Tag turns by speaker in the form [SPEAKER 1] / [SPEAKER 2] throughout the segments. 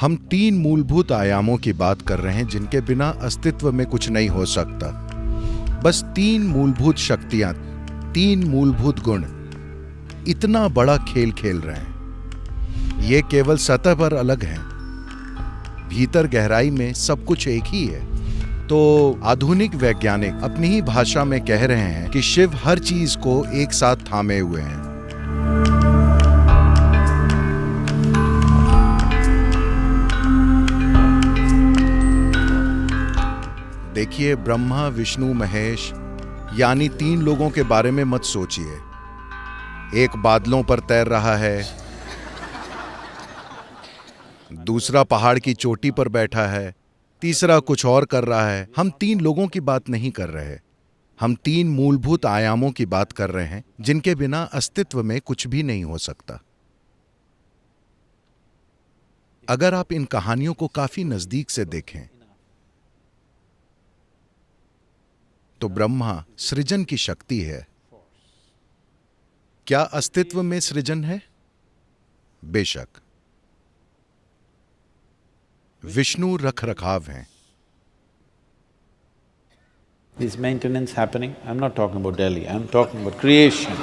[SPEAKER 1] हम तीन मूलभूत आयामों की बात कर रहे हैं जिनके बिना अस्तित्व में कुछ नहीं हो सकता। बस तीन मूलभूत शक्तियां, तीन मूलभूत गुण इतना बड़ा खेल खेल रहे हैं। ये केवल सतह पर अलग हैं, भीतर गहराई में सब कुछ एक ही है। तो आधुनिक वैज्ञानिक अपनी ही भाषा में कह रहे हैं कि शिव हर चीज को एक साथ थामे हुए हैं। देखिए, ब्रह्मा, विष्णु, महेश यानी तीन लोगों के बारे में मत सोचिए। एक बादलों पर तैर रहा है, दूसरा पहाड़ की चोटी पर बैठा है, तीसरा कुछ और कर रहा है। हम तीन लोगों की बात नहीं कर रहे। हम तीन मूलभूत आयामों की बात कर रहे हैं जिनके बिना अस्तित्व में कुछ भी नहीं हो सकता। अगर आप इन कहानियों को काफी नजदीक से देखें तो ब्रह्मा सृजन की शक्ति है। क्या अस्तित्व में सृजन है? बेशक। विष्णु रखरखाव हैं।
[SPEAKER 2] Is maintenance happening? I'm not talking about Delhi, I'm talking about creation.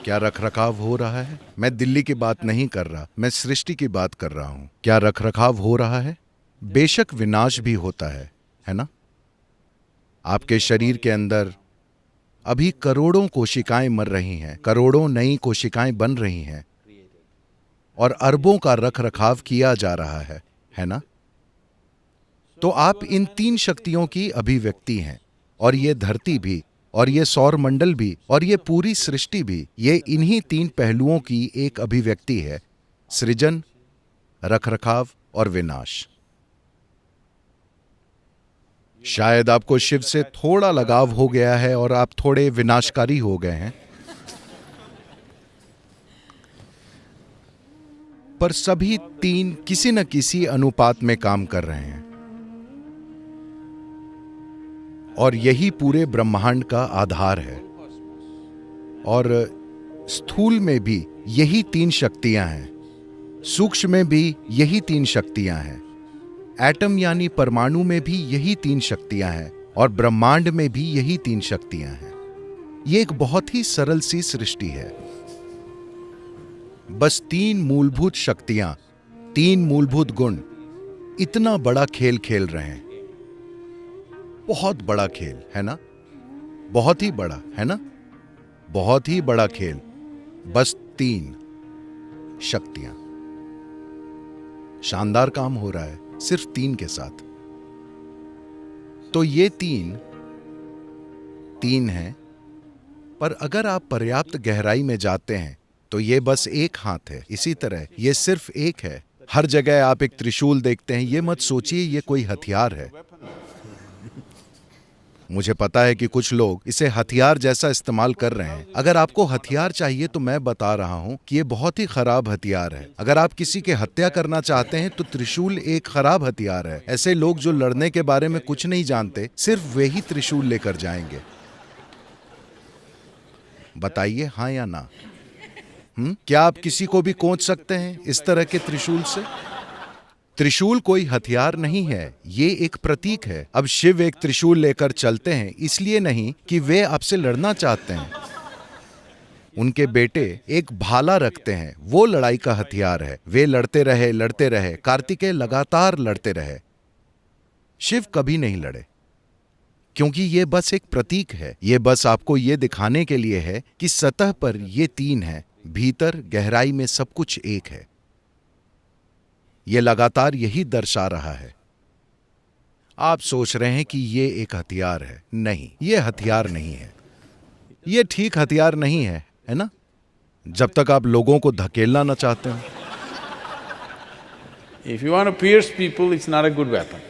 [SPEAKER 1] क्या रखरखाव हो रहा है? मैं दिल्ली की बात नहीं कर रहा, मैं सृष्टि की बात कर रहा हूं। क्या रखरखाव हो रहा है? बेशक विनाश भी होता है ना? आपके शरीर के अंदर अभी करोड़ों कोशिकाएं मर रही हैं, करोड़ों नई कोशिकाएं बन रही हैं और अरबों का रखरखाव किया जा रहा है ना? तो आप इन तीन शक्तियों की अभिव्यक्ति हैं, और ये धरती भी, और ये सौर मंडल भी, और ये पूरी सृष्टि भी, ये इन्हीं तीन पहलुओं की एक अभिव्यक्ति है: सृजन, रखरखाव और विनाश। शायद आपको शिव से थोड़ा लगाव हो गया है और आप थोड़े विनाशकारी हो गए हैं, पर सभी तीन किसी न किसी अनुपात में काम कर रहे हैं, और यही पूरे ब्रह्मांड का आधार है। और स्थूल में भी यही तीन शक्तियां हैं, सूक्ष्म में भी यही तीन शक्तियां हैं, एटम यानी परमाणु में भी यही तीन शक्तियां हैं, और ब्रह्मांड में भी यही तीन शक्तियां हैं। ये एक बहुत ही सरल सी सृष्टि है। बस तीन मूलभूत शक्तियां, तीन मूलभूत गुण इतना बड़ा खेल खेल रहे हैं। बहुत बड़ा खेल है ना? बहुत ही बड़ा है ना? बहुत ही बड़ा खेल। बस तीन शक्तियां। शानदार काम हो रहा है सिर्फ तीन के साथ। तो ये तीन हैं, पर अगर आप पर्याप्त गहराई में जाते हैं तो ये बस एक हाथ है। इसी तरह ये सिर्फ एक है। हर जगह आप एक त्रिशूल देखते हैं। ये मत सोचिए ये कोई हथियार है। मुझे पता है कि कुछ लोग इसे हथियार जैसा इस्तेमाल कर रहे हैं। अगर आपको हथियार चाहिए तो मैं बता रहा हूं कि ये बहुत ही खराब हथियार है। अगर आप किसी की हत्या करना चाहते हैं तो त्रिशूल एक खराब हथियार है। ऐसे लोग जो लड़ने के बारे में कुछ नहीं जानते, सिर्फ वे ही त्रिशूल लेकर जाएंगे। बताइए हाँ या ना? क्या आप किसी को भी कोंच सकते हैं इस तरह के त्रिशूल से? त्रिशूल कोई हथियार नहीं है, ये एक प्रतीक है। अब शिव एक त्रिशूल लेकर चलते हैं इसलिए नहीं कि वे आपसे लड़ना चाहते हैं। उनके बेटे एक भाला रखते हैं, वो लड़ाई का हथियार है। वे लड़ते रहे। कार्तिकेय लगातार लड़ते रहे। शिव कभी नहीं लड़े, क्योंकि ये बस एक प्रतीक है। ये बस आपको ये दिखाने के लिए है कि सतह पर ये तीन है, भीतर गहराई में सब कुछ एक है। ये लगातार यही दर्शा रहा है। आप सोच रहे हैं कि ये एक हथियार है। नहीं, ये हथियार नहीं है। ये ठीक हथियार नहीं है ना? जब तक आप लोगों को धकेलना न चाहते हो।
[SPEAKER 2] If you want to pierce people, it's not a good weapon.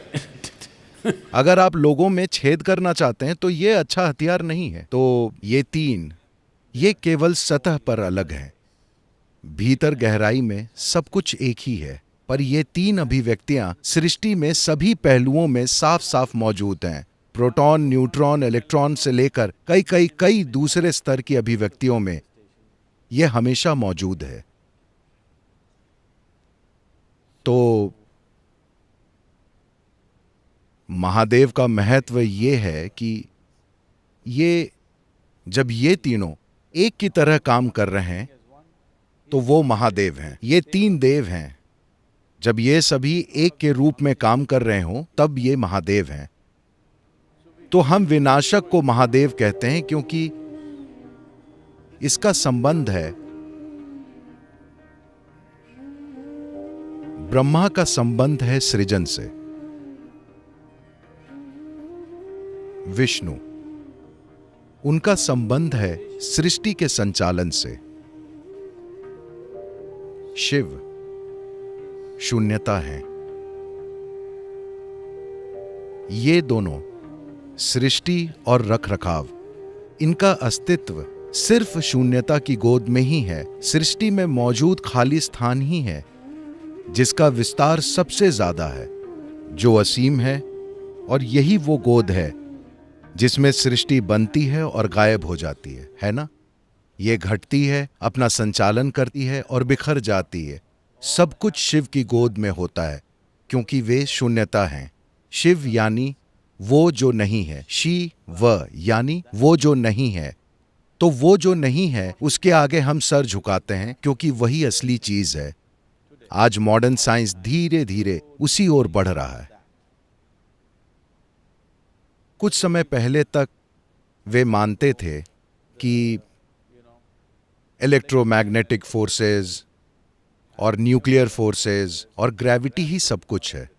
[SPEAKER 1] अगर आप लोगों में छेद करना चाहते हैं तो ये अच्छा हथियार नहीं है। तो ये तीन, ये केवल सतह पर अलग है, भीतर गहराई में सब कुछ एक ही है। पर ये तीन अभिव्यक्तियां सृष्टि में सभी पहलुओं में साफ साफ मौजूद हैं। प्रोटॉन, न्यूट्रॉन, इलेक्ट्रॉन से लेकर कई दूसरे स्तर की अभिव्यक्तियों में यह हमेशा मौजूद है। तो महादेव का महत्व ये है कि ये जब ये तीनों एक की तरह काम कर रहे हैं तो वो महादेव हैं। ये तीन देव हैं। जब ये सभी एक के रूप में काम कर रहे हों तब ये महादेव हैं। तो हम विनाशक को महादेव कहते हैं क्योंकि इसका संबंध है ब्रह्मा का संबंध है सृजन से, विष्णु उनका संबंध है सृष्टि के संचालन से, शिव शून्यता है। ये दोनों सृष्टि और रखरखाव, इनका अस्तित्व सिर्फ शून्यता की गोद में ही है। सृष्टि में मौजूद खाली स्थान ही है जिसका विस्तार सबसे ज्यादा है, जो असीम है, और यही वो गोद है जिसमें सृष्टि बनती है और गायब हो जाती है ना? ये घटती है, अपना संचालन करती है और बिखर जाती है। सब कुछ शिव की गोद में होता है क्योंकि वे शून्यता हैं। शिव यानी वो जो नहीं है, शिव यानी वो जो नहीं है। तो वो जो नहीं है उसके आगे हम सर झुकाते हैं क्योंकि वही असली चीज है। आज मॉडर्न साइंस धीरे धीरे उसी ओर बढ़ रहा है। कुछ समय पहले तक वे मानते थे कि इलेक्ट्रोमैग्नेटिक फोर्सेस और न्यूक्लियर फोर्सेस और ग्रेविटी ही सब कुछ है।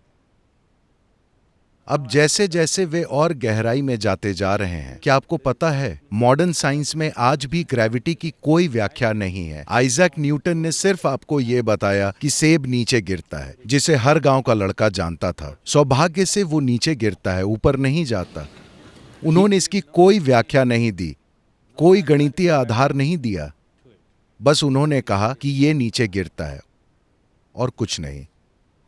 [SPEAKER 1] अब जैसे जैसे वे और गहराई में जाते जा रहे हैं, क्या आपको पता है मॉडर्न साइंस में आज भी ग्रेविटी की कोई व्याख्या नहीं है। आइजैक न्यूटन ने सिर्फ आपको यह बताया कि सेब नीचे गिरता है, जिसे हर गांव का लड़का जानता था। सौभाग्य से वो नीचे गिरता है, ऊपर नहीं जाता। उन्होंने इसकी कोई व्याख्या नहीं दी, कोई गणितीय आधार नहीं दिया। बस उन्होंने कहा कि ये नीचे गिरता है और कुछ नहीं।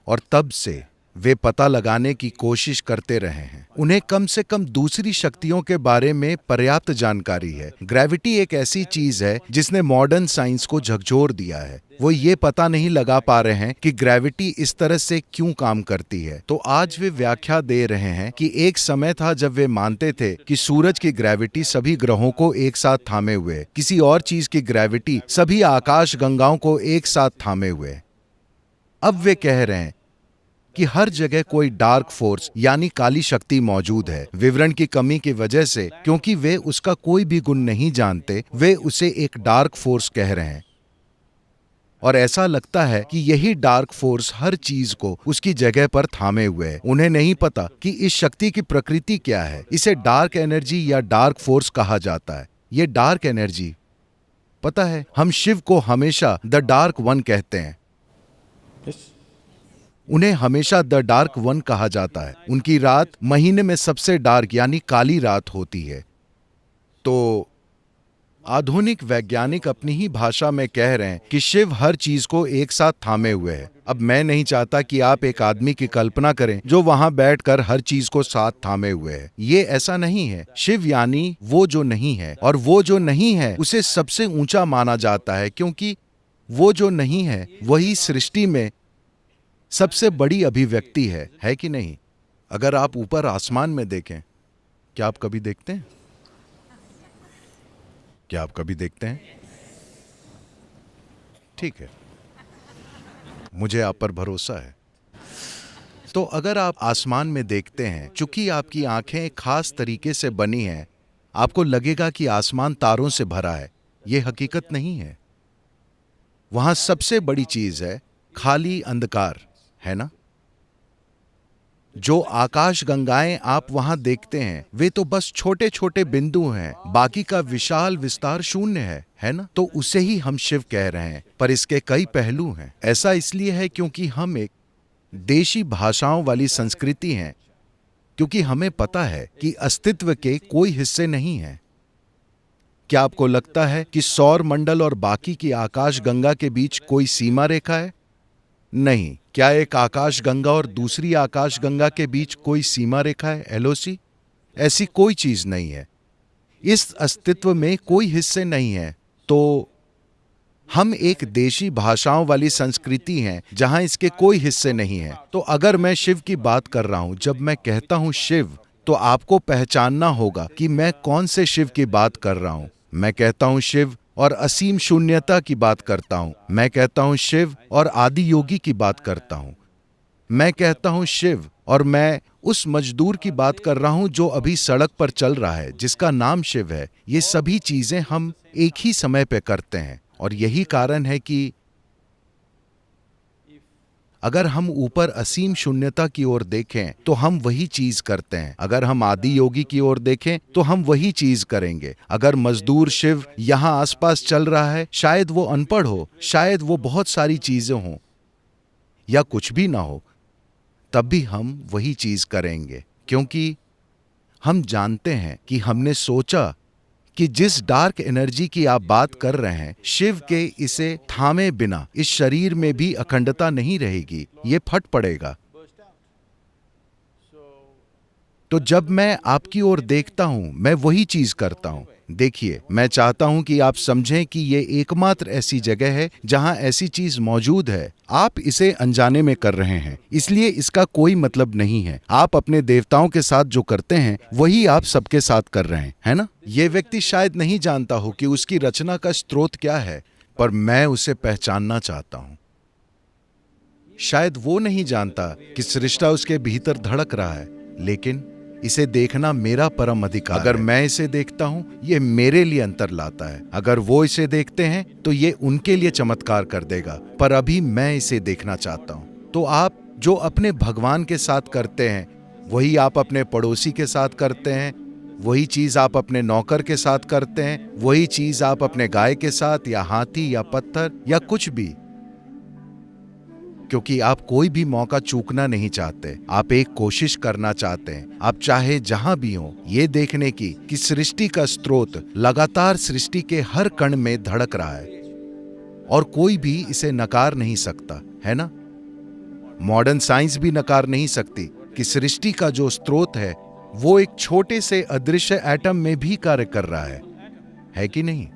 [SPEAKER 1] और तब से वे पता लगाने की कोशिश करते रहे हैं। उन्हें कम से कम दूसरी शक्तियों के बारे में पर्याप्त जानकारी है। ग्रेविटी एक ऐसी चीज है जिसने मॉडर्न साइंस को झकझोर दिया है। वो ये पता नहीं लगा पा रहे हैं कि ग्रेविटी इस तरह से क्यों काम करती है। तो आज वे व्याख्या दे रहे हैं कि एक समय था जब वे मानते थे कि सूरज की ग्रेविटी सभी ग्रहों को एक साथ थामे हुए है, किसी और चीज की ग्रेविटी सभी आकाश गंगाओं को एक साथ थामे हुए है। अब वे कह रहे हैं कि हर जगह कोई डार्क फोर्स यानी काली शक्ति मौजूद है। विवरण की कमी की वजह से, क्योंकि वे उसका कोई भी गुण नहीं जानते, वे उसे एक डार्क फोर्स कह रहे हैं। और ऐसा लगता है कि यही डार्क फोर्स हर चीज को उसकी जगह पर थामे हुए है। उन्हें नहीं पता कि इस शक्ति की प्रकृति क्या है। इसे डार्क एनर्जी या डार्क फोर्स कहा जाता है। ये डार्क एनर्जी, पता है, हम शिव को हमेशा द डार्क वन कहते हैं। उन्हें हमेशा द डार्क वन कहा जाता है। उनकी रात महीने में सबसे डार्क यानी काली रात होती है। तो आधुनिक वैज्ञानिक अपनी ही भाषा में कह रहे हैं कि शिव हर चीज को एक साथ थामे हुए है। अब मैं नहीं चाहता कि आप एक आदमी की कल्पना करें जो वहां बैठकर हर चीज को साथ थामे हुए है। ये ऐसा नहीं है। शिव यानी वो जो नहीं है, और वो जो नहीं है उसे सबसे ऊंचा माना जाता है क्योंकि वो जो नहीं है वही सृष्टि में सबसे बड़ी अभिव्यक्ति है कि नहीं? अगर आप ऊपर आसमान में देखें, क्या आप कभी देखते हैं? क्या आप कभी देखते हैं? ठीक है, मुझे आप पर भरोसा है। तो अगर आप आसमान में देखते हैं, चूंकि आपकी आंखें एक खास तरीके से बनी हैं, आपको लगेगा कि आसमान तारों से भरा है। यह हकीकत नहीं है। वहां सबसे बड़ी चीज है खाली अंधकार, है ना? जो आकाश गंगाएं आप वहां देखते हैं वे तो बस छोटे छोटे बिंदु हैं, बाकी का विशाल विस्तार शून्य है ना? तो उसे ही हम शिव कह रहे हैं। पर इसके कई पहलू हैं। ऐसा इसलिए है क्योंकि हम एक देशी भाषाओं वाली संस्कृति हैं, क्योंकि हमें पता है कि अस्तित्व के कोई हिस्से नहीं हैं। क्या आपको लगता है कि सौर मंडल और बाकी की आकाश गंगा के बीच कोई सीमा रेखा है? नहीं। क्या एक आकाश गंगा और दूसरी आकाश गंगा के बीच कोई सीमा रेखा है, एलओसी? ऐसी कोई चीज नहीं है। इस अस्तित्व में कोई हिस्से नहीं है। तो हम एक देशी भाषाओं वाली संस्कृति हैं जहां इसके कोई हिस्से नहीं है। तो अगर मैं शिव की बात कर रहा हूं, जब मैं कहता हूं शिव, तो आपको पहचानना होगा कि मैं कौन से शिव की बात कर रहा हूं। मैं कहता हूं शिव और असीम शून्यता की बात करता हूं। मैं कहता हूं शिव और आदि योगी की बात करता हूं। मैं कहता हूं शिव और मैं उस मजदूर की बात कर रहा हूं जो अभी सड़क पर चल रहा है, जिसका नाम शिव है। ये सभी चीजें हम एक ही समय पे करते हैं और यही कारण है कि अगर हम ऊपर असीम शून्यता की ओर देखें तो हम वही चीज करते हैं। अगर हम आदि योगी की ओर देखें तो हम वही चीज करेंगे। अगर मजदूर शिव यहां आसपास चल रहा है, शायद वो अनपढ़ हो, शायद वो बहुत सारी चीजें हों या कुछ भी ना हो, तब भी हम वही चीज करेंगे, क्योंकि हम जानते हैं कि हमने सोचा कि जिस डार्क एनर्जी की आप बात कर रहे हैं, शिव के इसे थामे बिना इस शरीर में भी अखंडता नहीं रहेगी, ये फट पड़ेगा। तो जब मैं आपकी ओर देखता हूं, मैं वही चीज करता हूं। देखिए, मैं चाहता हूं कि आप समझें कि ये एकमात्र ऐसी जगह है जहां ऐसी चीज मौजूद है। आप इसे अनजाने में कर रहे हैं, इसलिए इसका कोई मतलब नहीं है। आप अपने देवताओं के साथ जो करते हैं वही आप सबके साथ कर रहे हैं, है ना? ये व्यक्ति शायद नहीं जानता हो कि उसकी रचना का स्रोत क्या है, पर मैं उसे पहचानना चाहता हूं। शायद वो नहीं जानता कि सृष्टा उसके भीतर धड़क रहा है, लेकिन इसे देखना मेरा परम अधिकार है। अगर मैं इसे देखता हूं, ये मेरे लिए अंतर लाता है। अगर वो इसे देखते हैं तो ये उनके लिए चमत्कार कर देगा, पर अभी मैं इसे देखना चाहता हूं। तो आप जो अपने भगवान के साथ करते हैं वही आप अपने पड़ोसी के साथ करते हैं, वही चीज आप अपने नौकर के साथ करते हैं, वही चीज आप अपने गाय के साथ या हाथी या पत्थर या कुछ भी, क्योंकि आप कोई भी मौका चूकना नहीं चाहते। आप एक कोशिश करना चाहते हैं, आप चाहे जहां भी हो, ये देखने की कि सृष्टि का स्रोत लगातार सृष्टि के हर कण में धड़क रहा है और कोई भी इसे नकार नहीं सकता, है ना? मॉडर्न साइंस भी नकार नहीं सकती कि सृष्टि का जो स्रोत है वो एक छोटे से अदृश्य एटम में भी कार्य कर रहा है कि नहीं?